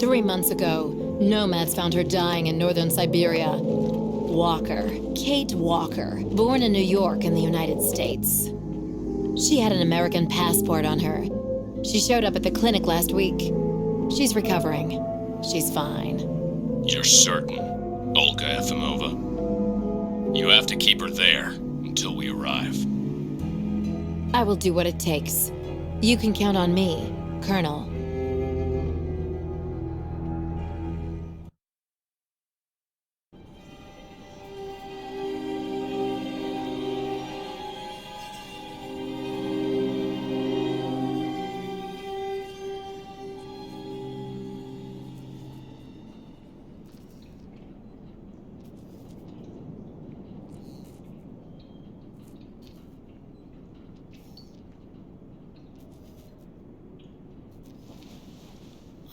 3 months ago, nomads found her dying in northern Siberia. Walker, Kate Walker, born in New York in the United States. She had an American passport on her. She showed up at the clinic last week. She's recovering. She's fine. You're certain, Olga Efimova? You have to keep her there until we arrive. I will do what it takes. You can count on me, Colonel.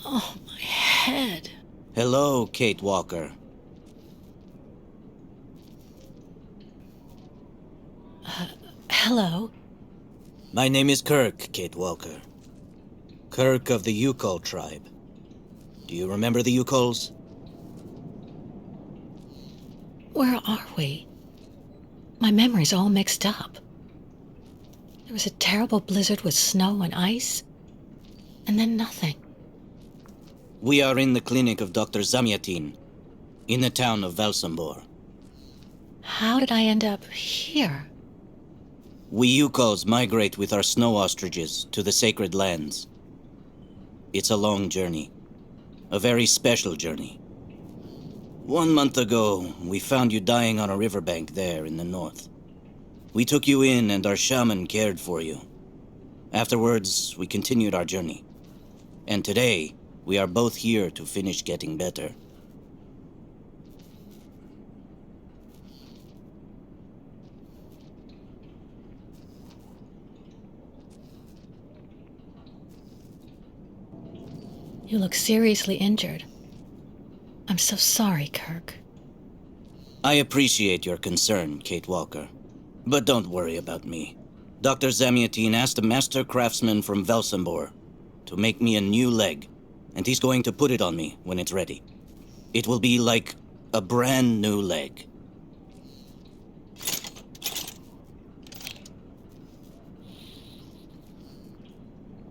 Oh, my head. Hello, Kate Walker. Hello? My name is Kirk, Kate Walker. Kirk of the Yukol tribe. Do you remember the Yukols? Where are we? My memory's all mixed up. There was a terrible blizzard with snow and ice, and then nothing. We are in the clinic of Dr. Zamyatin, in the town of Valsambor. How did I end up here? We Yukols migrate with our snow ostriches to the sacred lands. It's a long journey. A very special journey. 1 month ago, we found you dying on a riverbank there in the north. We took you in and our shaman cared for you. Afterwards, we continued our journey. And today, we are both here to finish getting better. You look seriously injured. I'm so sorry, Kirk. I appreciate your concern, Kate Walker. But don't worry about me. Dr. Zamyatin asked a master craftsman from Valsambor to make me a new leg, and he's going to put it on me when it's ready. It will be like a brand new leg.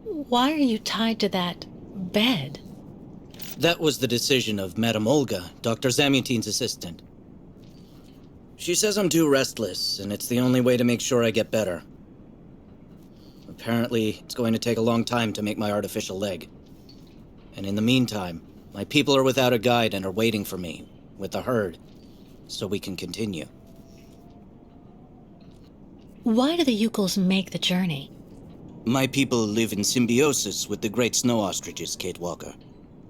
Why are you tied to that bed? That was the decision of Madame Olga, Dr. Zamyatin's assistant. She says I'm too restless, and it's the only way to make sure I get better. Apparently, it's going to take a long time to make my artificial leg. And in the meantime, my people are without a guide and are waiting for me, with the herd, so we can continue. Why do the Yukols make the journey? My people live in symbiosis with the great snow ostriches, Kate Walker.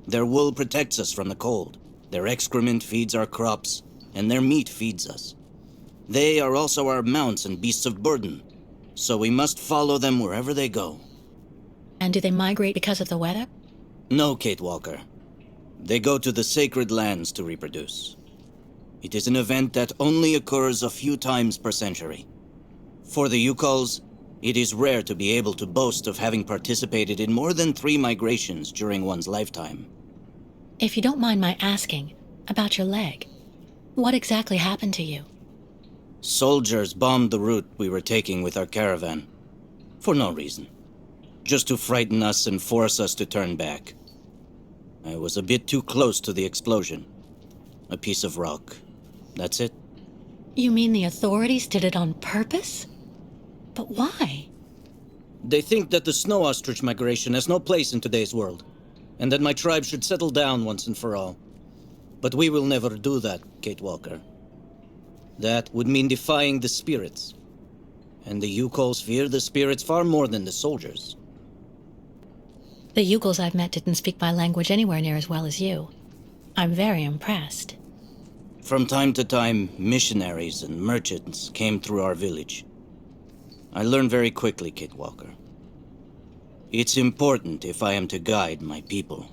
Their wool protects us from the cold, their excrement feeds our crops, and their meat feeds us. They are also our mounts and beasts of burden, so we must follow them wherever they go. And do they migrate because of the weather? No, Kate Walker. They go to the sacred lands to reproduce. It is an event that only occurs a few times per century. For the Yukols, it is rare to be able to boast of having participated in more than 3 migrations during one's lifetime. If you don't mind my asking about your leg, what exactly happened to you? Soldiers bombed the route we were taking with our caravan. For no reason. Just to frighten us and force us to turn back. I was a bit too close to the explosion. A piece of rock. That's it. You mean the authorities did it on purpose? But why? They think that the snow ostrich migration has no place in today's world, and that my tribe should settle down once and for all. But we will never do that, Kate Walker. That would mean defying the spirits. And the Yukols fear the spirits far more than the soldiers. The Yukols I've met didn't speak my language anywhere near as well as you. I'm very impressed. From time to time, missionaries and merchants came through our village. I learned very quickly, Kate Walker. It's important if I am to guide my people.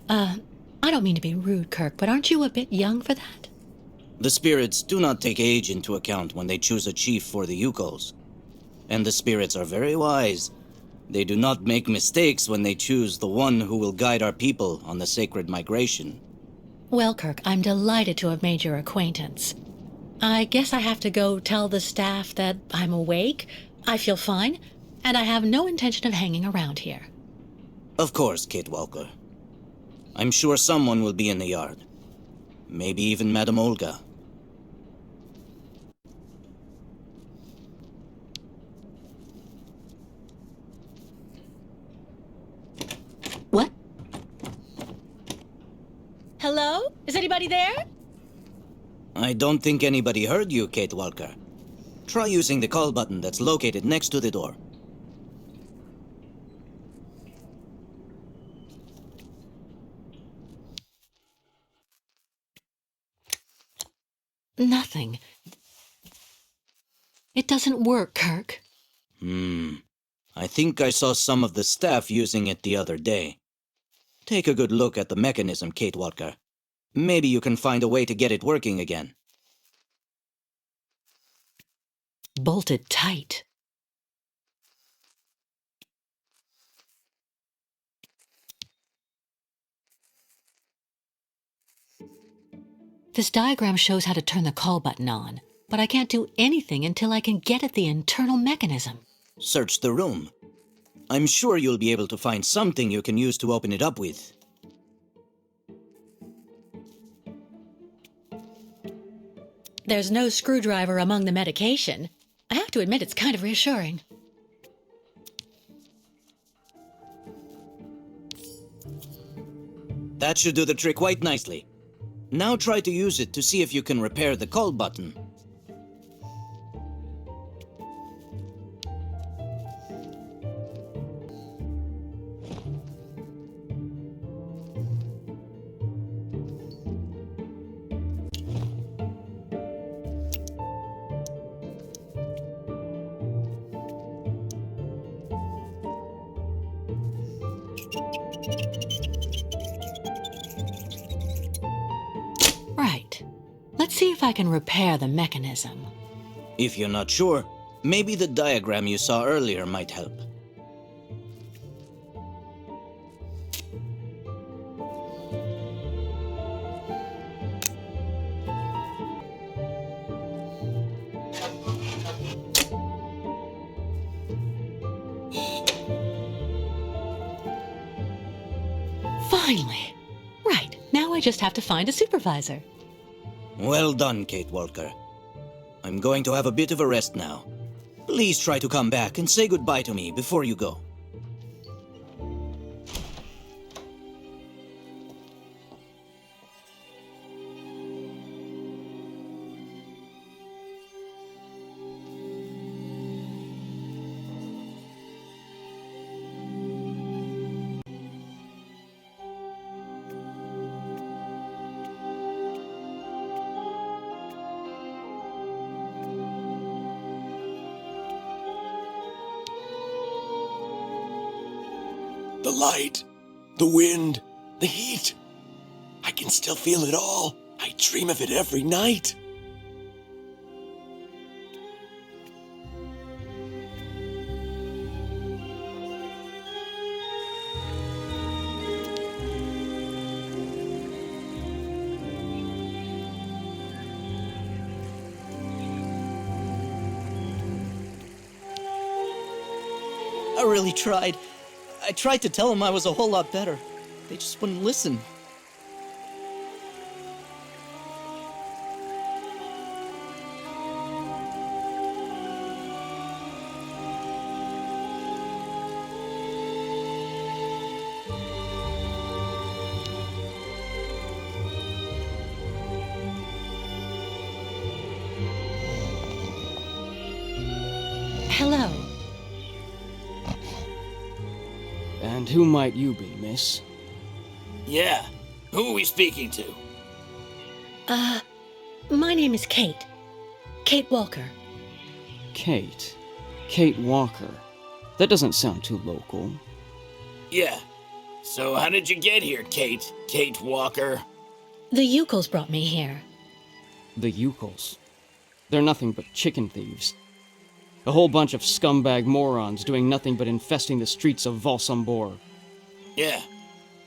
I don't mean to be rude, Kirk, but aren't you a bit young for that? The spirits do not take age into account when they choose a chief for the Yukols. And the spirits are very wise. They do not make mistakes when they choose the one who will guide our people on the sacred migration. Well, Kirk, I'm delighted to have made your acquaintance. I guess I have to go tell the staff that I'm awake, I feel fine, and I have no intention of hanging around here. Of course, Kate Walker. I'm sure someone will be in the yard. Maybe even Madame Olga. What? Hello? Is anybody there? I don't think anybody heard you, Kate Walker. Try using the call button that's located next to the door. Nothing. It doesn't work, Kirk. I think I saw some of the staff using it the other day. Take a good look at the mechanism, Kate Walker. Maybe you can find a way to get it working again. Bolted tight. This diagram shows how to turn the call button on, but I can't do anything until I can get at the internal mechanism. Search the room. I'm sure you'll be able to find something you can use to open it up with. There's no screwdriver among the medication. I have to admit it's kind of reassuring. That should do the trick quite nicely. Now try to use it to see if you can repair the call button. Right. Let's see if I can repair the mechanism. If you're not sure, maybe the diagram you saw earlier might help. Finally! Right, now I just have to find a supervisor. Well done, Kate Walker. I'm going to have a bit of a rest now. Please try to come back and say goodbye to me before you go. The light, the wind, the heat. I can still feel it all. I dream of it every night. I really tried. I tried to tell them I was a whole lot better. They just wouldn't listen. Hello. And who might you be, miss? Yeah. Who are we speaking to? My name is Kate. Kate Walker. Kate. Kate Walker. That doesn't sound too local. Yeah. So how did you get here, Kate? Kate Walker? The Yukos brought me here. The Yukos. They're nothing but chicken thieves. A whole bunch of scumbag morons doing nothing but infesting the streets of Valsambor. Yeah.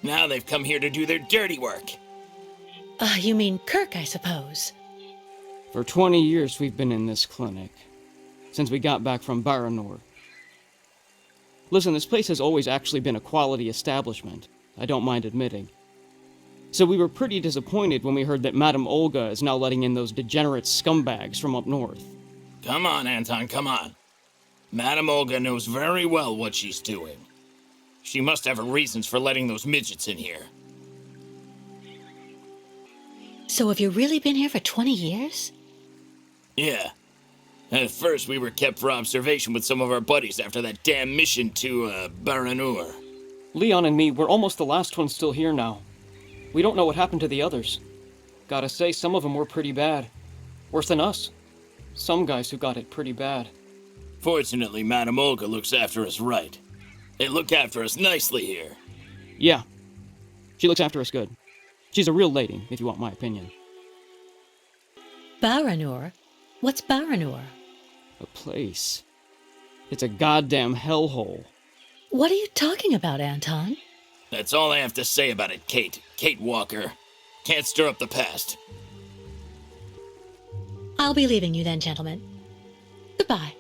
Now they've come here to do their dirty work. You mean Kirk, I suppose. For 20 years we've been in this clinic. Since we got back from Baranor. Listen, this place has always actually been a quality establishment. I don't mind admitting. So we were pretty disappointed when we heard that Madame Olga is now letting in those degenerate scumbags from up north. Come on, Anton, come on. Madame Olga knows very well what she's doing. She must have her reasons for letting those midgets in here. So have you really been here for 20 years? Yeah. At first, we were kept for observation with some of our buddies after that damn mission to, Baranur. Leon and me, we're almost the last ones still here now. We don't know what happened to the others. Gotta say, some of them were pretty bad. Worse than us. Some guys who got it pretty bad. Fortunately, Madame Olga looks after us right. They look after us nicely here. Yeah. She looks after us good. She's a real lady, if you want my opinion. Baranur? What's Baranur? A place. It's a goddamn hellhole. What are you talking about, Anton? That's all I have to say about it, Kate. Kate Walker. Can't stir up the past. I'll be leaving you then, gentlemen. Goodbye.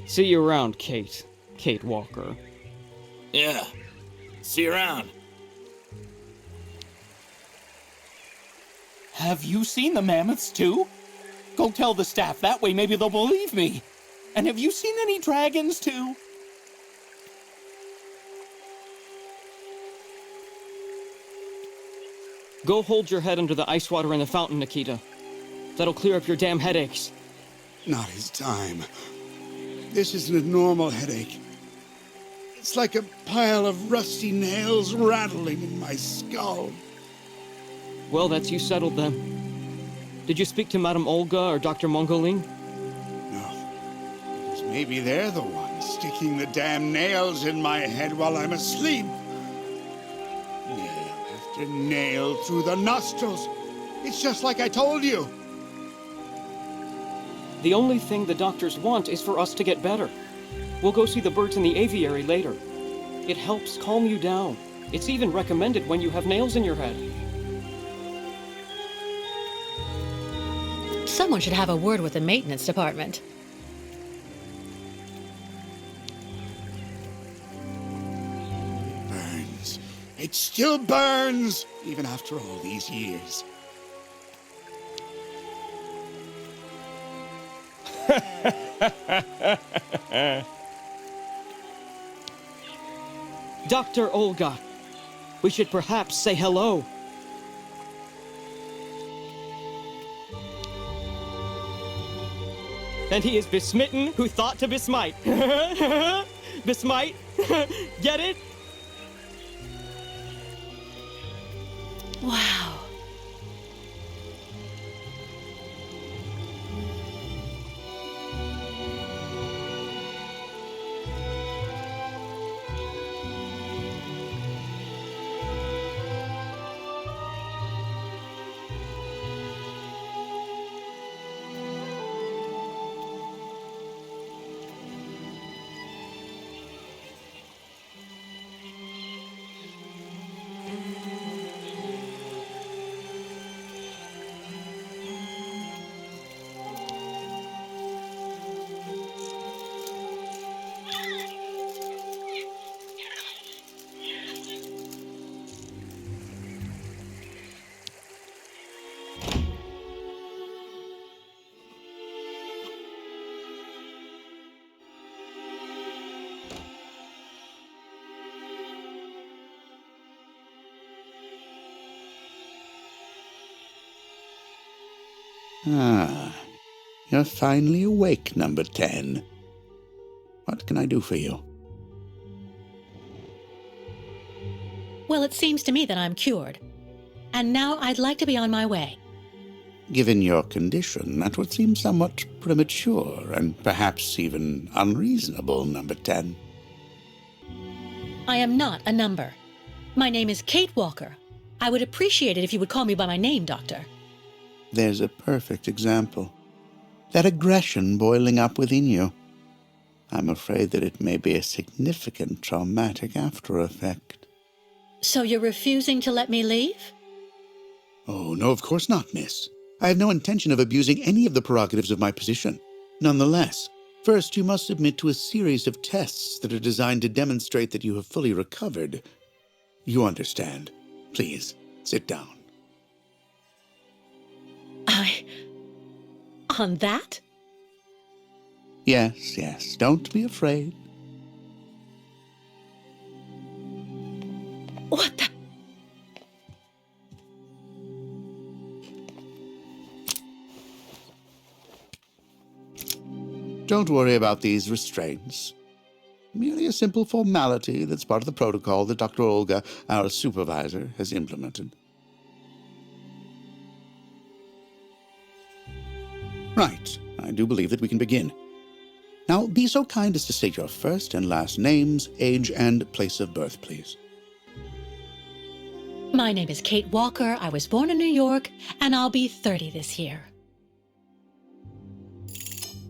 See you around, Kate. Kate Walker. Yeah. See you around. Have you seen the mammoths too? Go tell the staff, that way maybe they'll believe me. And have you seen any dragons too? Go hold your head under the ice water in the fountain, Nikita. That'll clear up your damn headaches. Not his time. This isn't a normal headache. It's like a pile of rusty nails rattling in my skull. Well, that's you settled then. Did you speak to Madame Olga or Dr. Mongoling? No. Because maybe they're the ones sticking the damn nails in my head while I'm asleep. Nail after nail through the nostrils. It's just like I told you. The only thing the doctors want is for us to get better. We'll go see the birds in the aviary later. It helps calm you down. It's even recommended when you have nails in your head. Someone should have a word with the maintenance department. It burns. It still burns, even after all these years. Dr. Olga, we should perhaps say hello. And he is besmitten who thought to besmite. Besmite? Get it? Wow. Ah, you're finally awake, number 10. What can I do for you? Well, it seems to me that I'm cured. And now I'd like to be on my way. Given your condition, that would seem somewhat premature and perhaps even unreasonable, number 10. I am not a number. My name is Kate Walker. I would appreciate it if you would call me by my name, Doctor. There's a perfect example. That aggression boiling up within you. I'm afraid that it may be a significant traumatic after effect. So you're refusing to let me leave? Oh, no, of course not, miss. I have no intention of abusing any of the prerogatives of my position. Nonetheless, first you must submit to a series of tests that are designed to demonstrate that you have fully recovered. You understand. Please, sit down. On that? Yes, yes, don't be afraid. What the? Don't worry about these restraints. Merely a simple formality that's part of the protocol that Dr. Olga, our supervisor, has implemented. Right. I do believe that we can begin. Now, be so kind as to state your first and last names, age, and place of birth, please. My name is Kate Walker. I was born in New York, and I'll be 30 this year.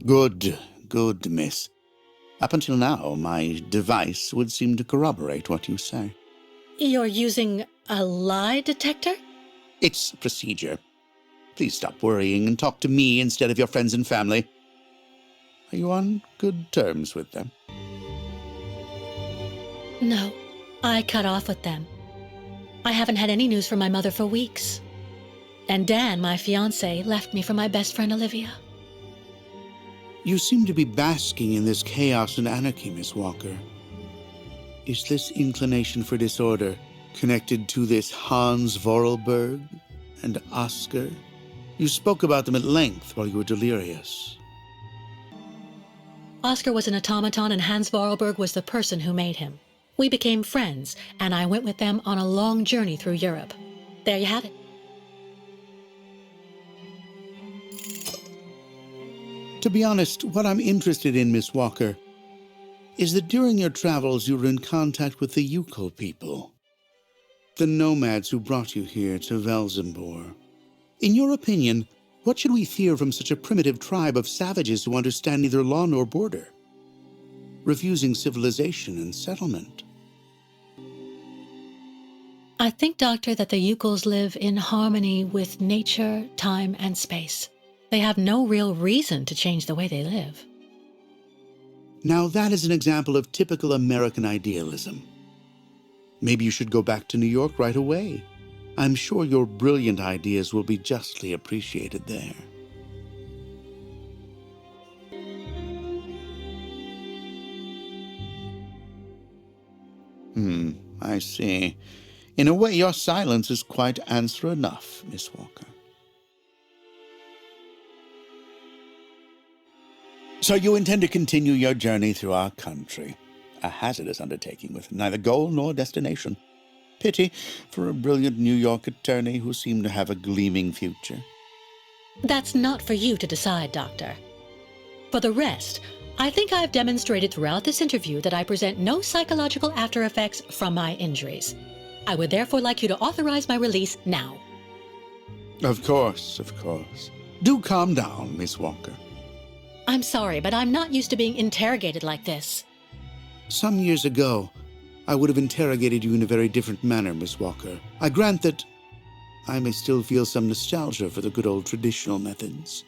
Good, good, miss. Up until now, my device would seem to corroborate what you say. You're using a lie detector? It's procedure. Please stop worrying and talk to me instead of your friends and family. Are you on good terms with them? No, I cut off with them. I haven't had any news from my mother for weeks. And Dan, my fiancé, left me for my best friend Olivia. You seem to be basking in this chaos and anarchy, Miss Walker. Is this inclination for disorder connected to this Hans Vorarlberg and Oscar? You spoke about them at length while you were delirious. Oscar was an automaton and Hans Vorarlberg was the person who made him. We became friends, and I went with them on a long journey through Europe. There you have it. To be honest, what I'm interested in, Miss Walker, is that during your travels you were in contact with the Yuko people, the nomads who brought you here to Velzembor. In your opinion, what should we fear from such a primitive tribe of savages who understand neither law nor border, refusing civilization and settlement? I think, Doctor, that the Yukos live in harmony with nature, time, and space. They have no real reason to change the way they live. Now that is an example of typical American idealism. Maybe you should go back to New York right away. I'm sure your brilliant ideas will be justly appreciated there. I see. In a way, your silence is quite answer enough, Miss Walker. So you intend to continue your journey through our country, a hazardous undertaking with neither goal nor destination. Pity for a brilliant New York attorney who seemed to have a gleaming future. That's not for you to decide, Doctor. For the rest, I think I've demonstrated throughout this interview that I present no psychological after effects from my injuries. I would therefore like you to authorize my release now. Of course, of course. Do calm down, Miss Walker. I'm sorry, but I'm not used to being interrogated like this. Some years ago, I would have interrogated you in a very different manner, Miss Walker. I grant that I may still feel some nostalgia for the good old traditional methods.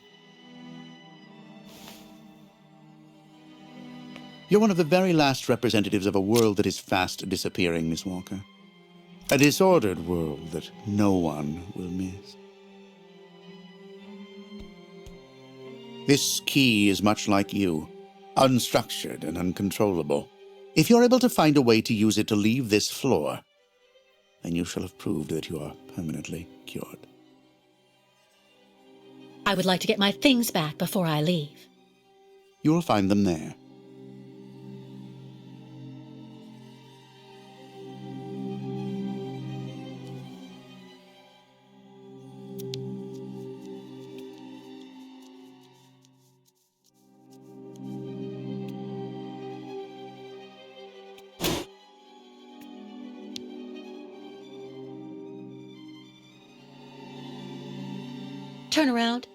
You're one of the very last representatives of a world that is fast disappearing, Miss Walker. A disordered world that no one will miss. This key is much like you, unstructured and uncontrollable. If you're able to find a way to use it to leave this floor, then you shall have proved that you are permanently cured. I would like to get my things back before I leave. You will find them there. Turn around.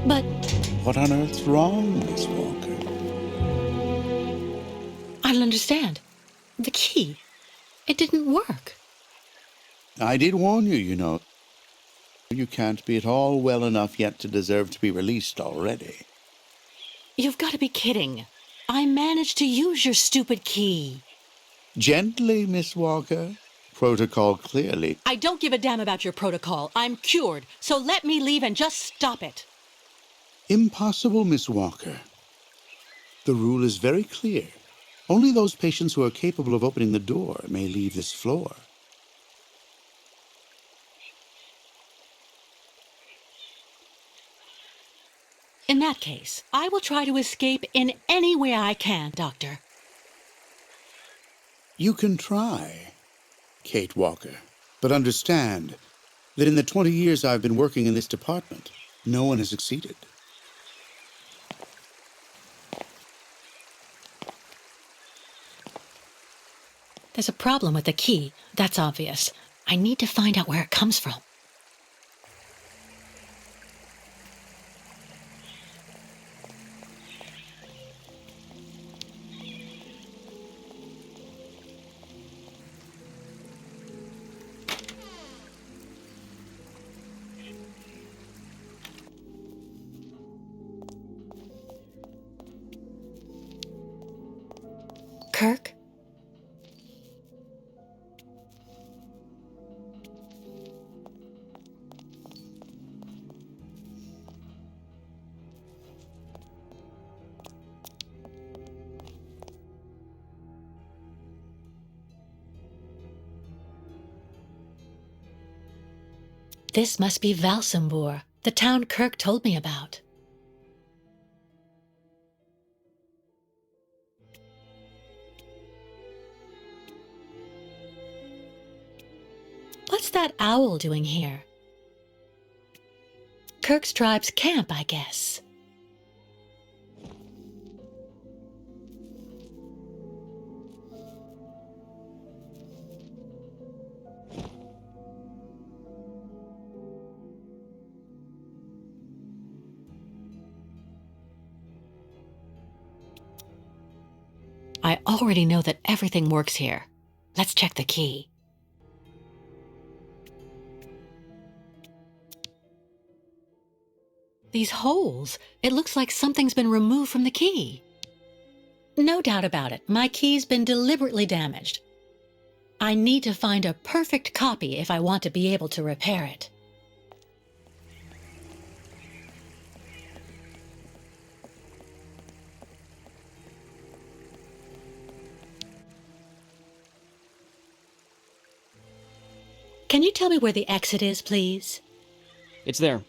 But What on earth's wrong, Miss Walker? I don't understand. The key. It didn't work. I did warn you, you know. You can't be at all well enough yet to deserve to be released already. You've got to be kidding. I managed to use your stupid key. Gently, Miss Walker. Protocol clearly. I don't give a damn about your protocol. I'm cured, so let me leave and just stop it. Impossible, Miss Walker. The rule is very clear. Only those patients who are capable of opening the door may leave this floor. In that case, I will try to escape in any way I can, Doctor. You can try, Kate Walker. But understand that in the 20 years I've been working in this department, no one has succeeded. There's a problem with the key, that's obvious. I need to find out where it comes from. Kirk? This must be Valsambur, the town Kirk told me about. What's that owl doing here? Kirk's tribe's camp, I guess. I already know that everything works here. Let's check the key. These holes, it looks like something's been removed from the key. No doubt about it, my key's been deliberately damaged. I need to find a perfect copy if I want to be able to repair it. Can you tell me where the exit is, please? It's there.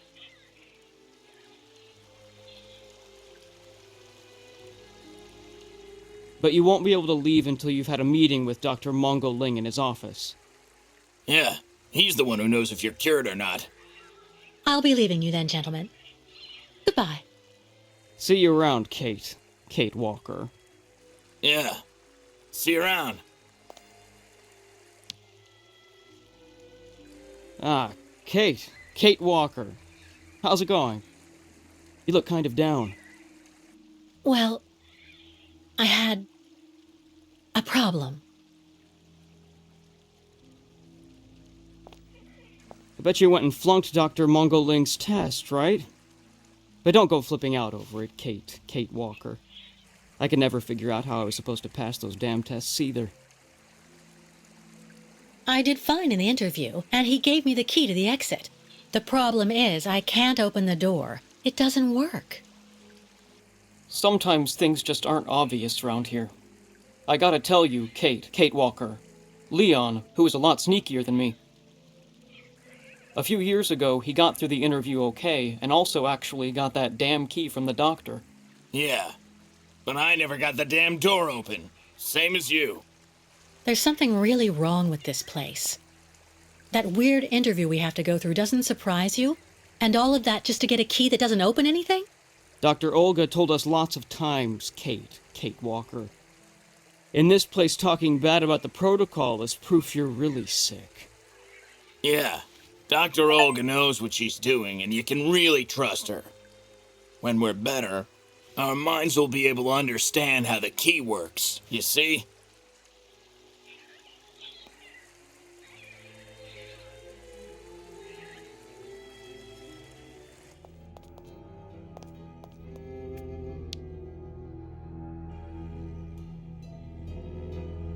But you won't be able to leave until you've had a meeting with Dr. Mongo Ling in his office. Yeah, he's the one who knows if you're cured or not. I'll be leaving you then, gentlemen. Goodbye. See you around, Kate. Kate Walker. Yeah. See you around. Ah, Kate. Kate Walker. How's it going? You look kind of down. Well, I had a problem. I bet you went and flunked Dr. Mongo Ling's test, right? But don't go flipping out over it, Kate. Kate Walker. I could never figure out how I was supposed to pass those damn tests either. I did fine in the interview, and he gave me the key to the exit. The problem is, I can't open the door. It doesn't work. Sometimes things just aren't obvious around here. I gotta tell you, Kate Walker. Leon, who is a lot sneakier than me. A few years ago, he got through the interview okay, and also actually got that damn key from the doctor. Yeah, but I never got the damn door open. Same as you. There's something really wrong with this place. That weird interview we have to go through doesn't surprise you? And all of that just to get a key that doesn't open anything? Dr. Olga told us lots of times, Kate Walker. In this place, talking bad about the protocol is proof you're really sick. Yeah, Dr. Olga knows what she's doing, and you can really trust her. When we're better, our minds will be able to understand how the key works, you see?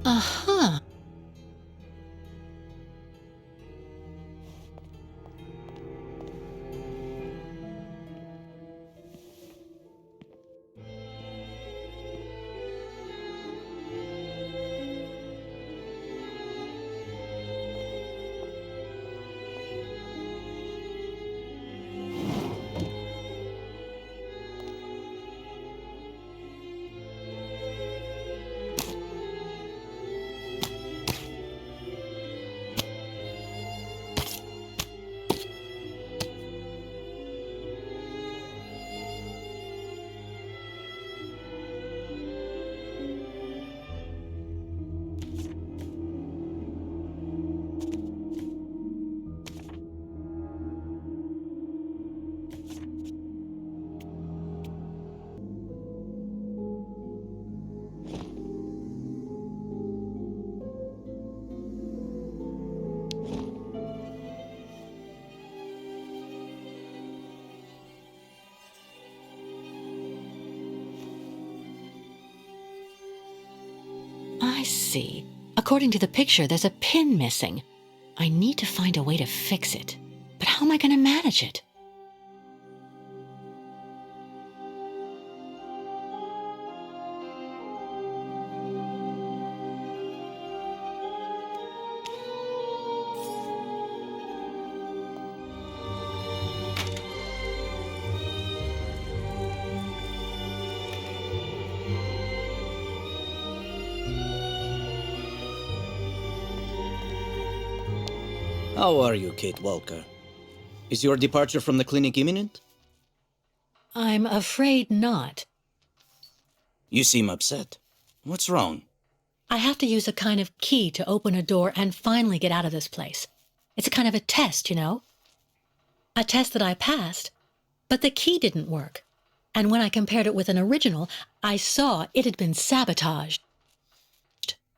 Uh-huh. I see. According to the picture, there's a pin missing. I need to find a way to fix it. But how am I going to manage it? How are you, Kate Walker? Is your departure from the clinic imminent? I'm afraid not. You seem upset. What's wrong? I have to use a kind of key to open a door and finally get out of this place. It's a kind of a test, you know? A test that I passed, but the key didn't work. And when I compared it with an original, I saw it had been sabotaged.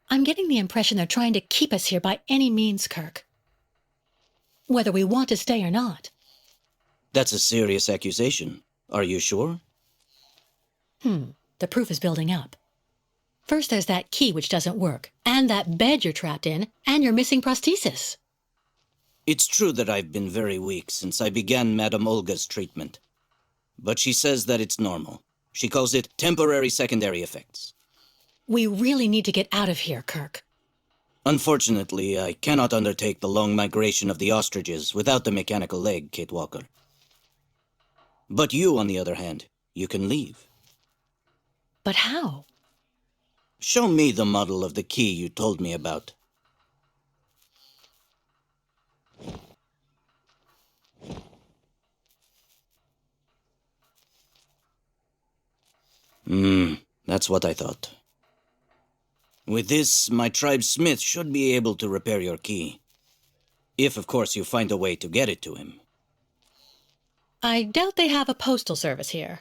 I'm getting the impression they're trying to keep us here by any means, Kirk. Whether we want to stay or not. That's a serious accusation. Are you sure? The proof is building up. First there's that key which doesn't work, and that bed you're trapped in, and your missing prosthesis. It's true that I've been very weak since I began Madame Olga's treatment. But she says that it's normal. She calls it temporary secondary effects. We really need to get out of here, Kirk. Unfortunately, I cannot undertake the long migration of the ostriches without the mechanical leg, Kate Walker. But you, on the other hand, you can leave. But how? Show me the model of the key you told me about. That's what I thought. With this, my tribe's smith should be able to repair your key. If, of course, you find a way to get it to him. I doubt they have a postal service here.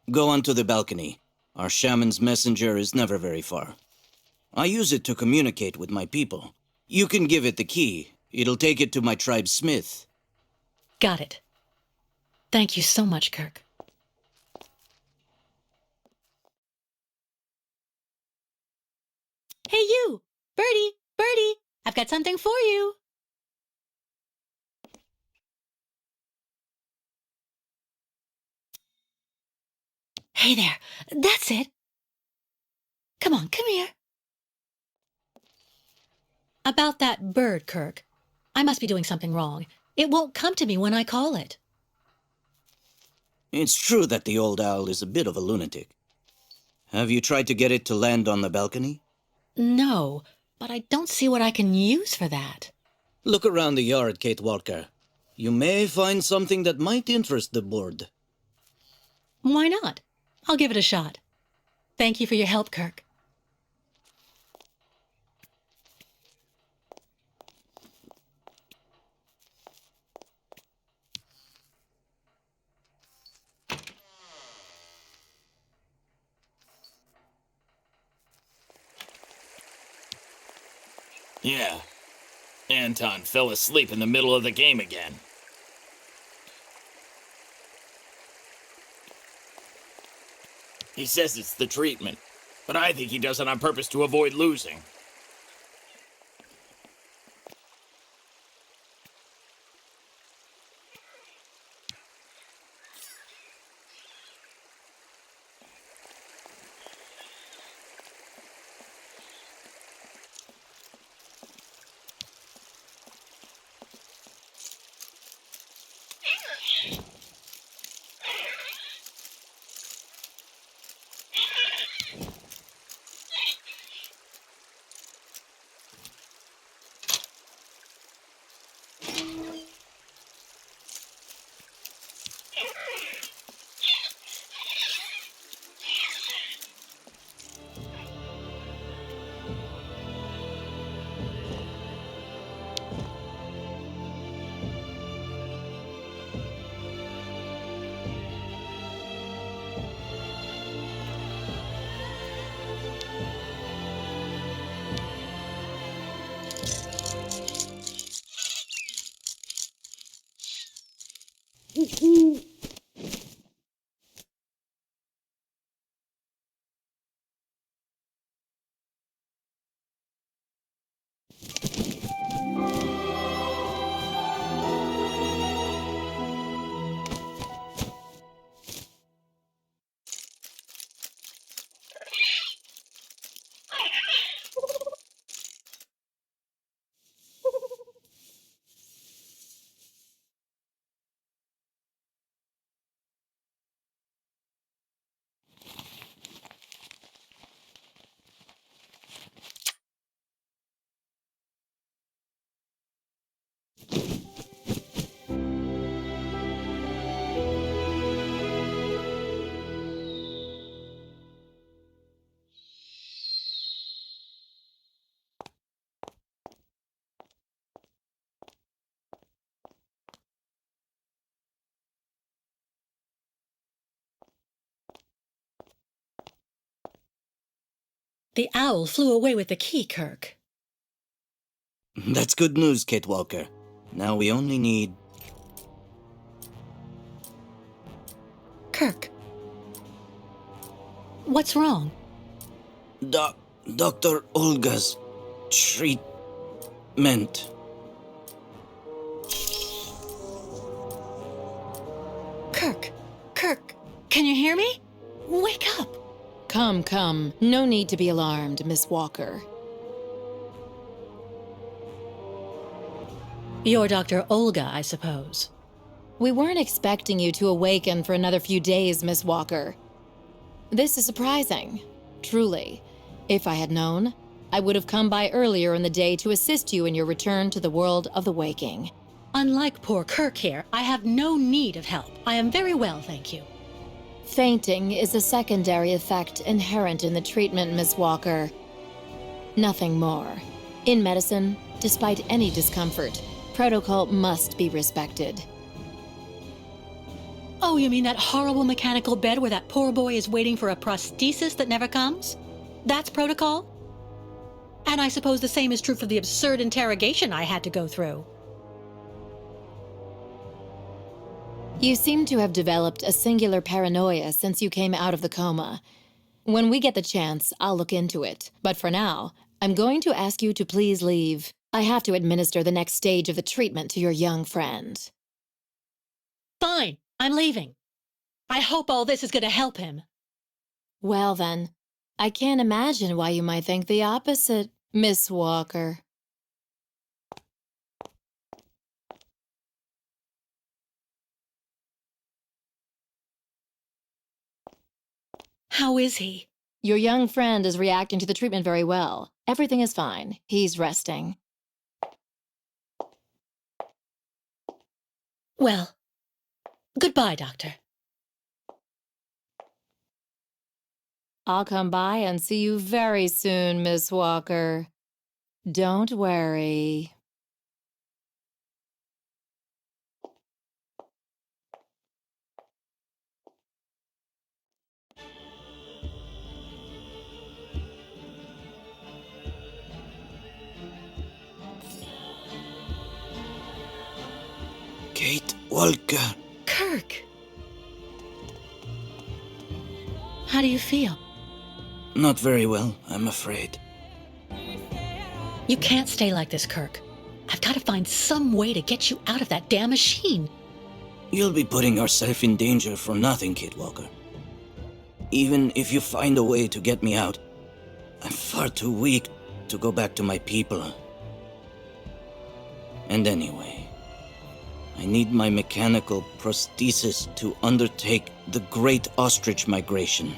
Go onto the balcony. Our shaman's messenger is never very far. I use it to communicate with my people. You can give it the key. It'll take it to my tribe's smith. Got it. Thank you so much, Kirk. Hey, you! Birdie! Birdie! I've got something for you! Hey there! That's it! Come on, come here. About that bird, Kirk. I must be doing something wrong. It won't come to me when I call it. It's true that the old owl is a bit of a lunatic. Have you tried to get it to land on the balcony? No, but I don't see what I can use for that. Look around the yard, Kate Walker. You may find something that might interest the board. Why not? I'll give it a shot. Thank you for your help, Kirk. Yeah. Anton fell asleep in the middle of the game again. He says it's the treatment, but I think he does it on purpose to avoid losing. The owl flew away with the key, Kirk. That's good news, Kate Walker. Now we only need... Kirk. What's wrong? Dr. Olga's treatment. Kirk, can you hear me? Wake up! Come. No need to be alarmed, Miss Walker. You're Dr. Olga, I suppose. We weren't expecting you to awaken for another few days, Miss Walker. This is surprising, truly. If I had known, I would have come by earlier in the day to assist you in your return to the world of the waking. Unlike poor Kirk here, I have no need of help. I am very well, thank you. Fainting is a secondary effect inherent in the treatment, Miss Walker. Nothing more. In medicine, despite any discomfort, protocol must be respected. Oh, you mean that horrible mechanical bed where that poor boy is waiting for a prosthesis that never comes? That's protocol? And I suppose the same is true for the absurd interrogation I had to go through. You seem to have developed a singular paranoia since you came out of the coma. When we get the chance, I'll look into it. But for now, I'm going to ask you to please leave. I have to administer the next stage of the treatment to your young friend. Fine, I'm leaving. I hope all this is going to help him. Well then, I can't imagine why you might think the opposite, Miss Walker. How is he? Your young friend is reacting to the treatment very well. Everything is fine. He's resting. Well, goodbye, Doctor. I'll come by and see you very soon, Miss Walker. Don't worry. Kate Walker. Kirk! How do you feel? Not very well, I'm afraid. You can't stay like this, Kirk. I've got to find some way to get you out of that damn machine. You'll be putting yourself in danger for nothing, Kate Walker. Even if you find a way to get me out, I'm far too weak to go back to my people. And anyway, I need my mechanical prosthesis to undertake the Great Ostrich Migration.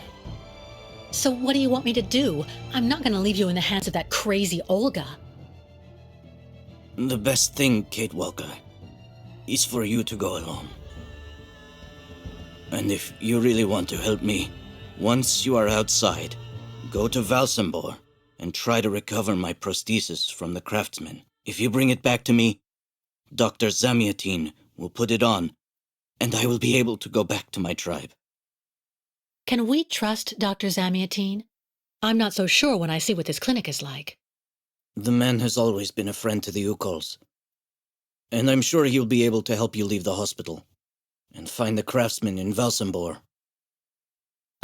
So what do you want me to do? I'm not going to leave you in the hands of that crazy Olga. The best thing, Kate Walker, is for you to go alone. And if you really want to help me, once you are outside, go to Valsambor and try to recover my prosthesis from the craftsman. If you bring it back to me, Dr. Zamiatin will put it on, and I will be able to go back to my tribe. Can we trust Dr. Zamiatin? I'm not so sure when I see what this clinic is like. The man has always been a friend to the Ukols, and I'm sure he'll be able to help you leave the hospital and find the craftsman in Valsambor.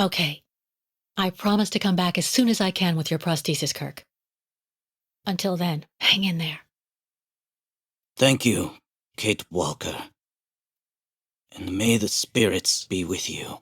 Okay. I promise to come back as soon as I can with your prosthesis, Kirk. Until then, hang in there. Thank you, Kate Walker. And may the spirits be with you.